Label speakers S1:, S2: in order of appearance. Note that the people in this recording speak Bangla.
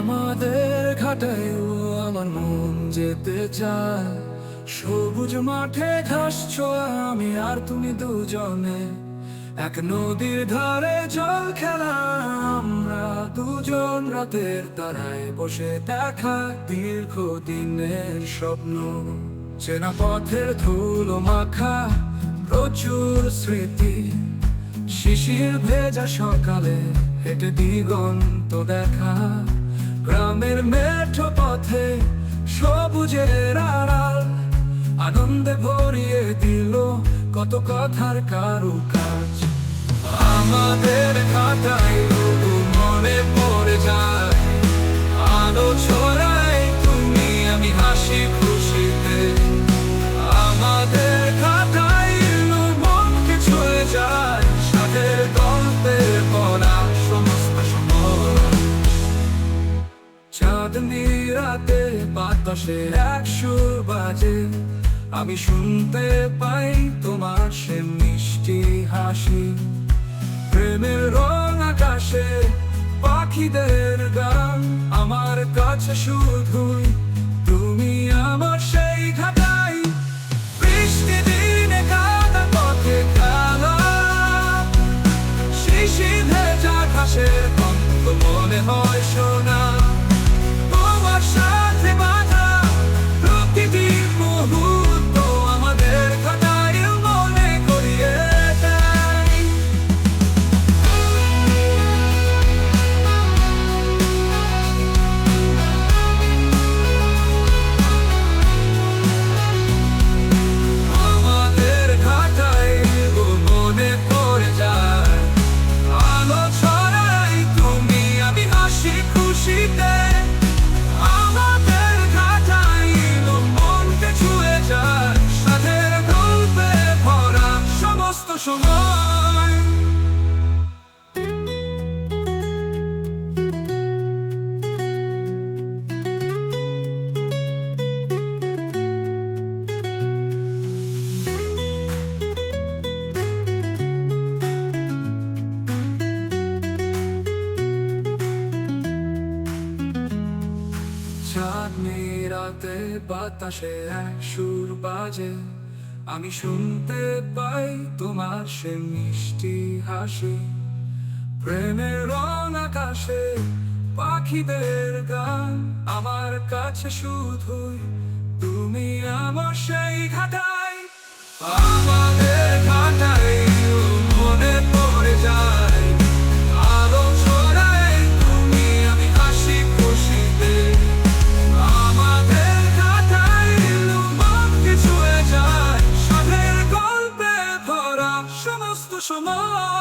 S1: আমাদের ঘাটায়ও আমার মন যেতে চায়, সবুজ মাঠে ঘাস ছোঁয়া আমি আর তুমি দুজনে, এক নদীর ধারে জল খেলা আমরা দুজন, রাতের তারায় বসে দেখা দীর্ঘদিনের স্বপ্ন, চেনা পথের ধুলো মাখা প্রচুর স্মৃতি, শিশির ভেজা সকালে হেঁটে দিগন্ত দেখা, গ্রামের মেঠো পথে সবুজের আড়াল, আনন্দে ভরিয়ে দিল কত কথার কারুকাজ। আমাদের খাতায় মনে পড়ে যায়, আলো ছড়ায় তুমি আমি হাসি খুশিতে, আমাদের খাতায় মনকে ছুঁয়ে যায়, সাথের গল্পের ভরা সমস্ত সময়। চাঁদনি রাতে বাতাসে এক সুর বাজে, আমি শুনতে পাই তোমার সে মিষ্টি হাসি, প্রেমের রং আকাশে পাখিদের গান, আমার কাছে শুধুই তুমি আমার সেই ঘাটাই, বৃষ্টি দিনে কাদা পথে খেলা, শিশির ভেজা ঘাসের গন্ধ মনে হয় শোনা, তোমার সাথে বাঁধা প্রতিটি মুহূর্ত আমাদের ঘাটাই মনে করিয়ে দেয়। আমাদের ঘাটাই মনে পড়ে যায়, আলো ছড়াই তুমি আমি হাসি খুশিতে, আমাদের ঘাটাই মনকে ছুঁয়ে যায়, সাথের গল্পে ভরা সমস্ত সময়। চাঁদনি রাতে বাতাসে এক সুর বাজে, আমি শুনতে পাই তোমার সে মিষ্টি হাসি, প্রেমের রং আকাশে পাখিদের গান, আমার কাছে শুধুই তুমি আমার সেই ঘাটাই, আমাদের ঘাটাই মনে পড়ে যায়, আলো ছড়ায় তুমি আমি হাসি খুশিতে, আমাদের ঘাটাই মনকে ছুঁয়ে যায়, সাথের গল্পে ভরা সমস্ত সময়।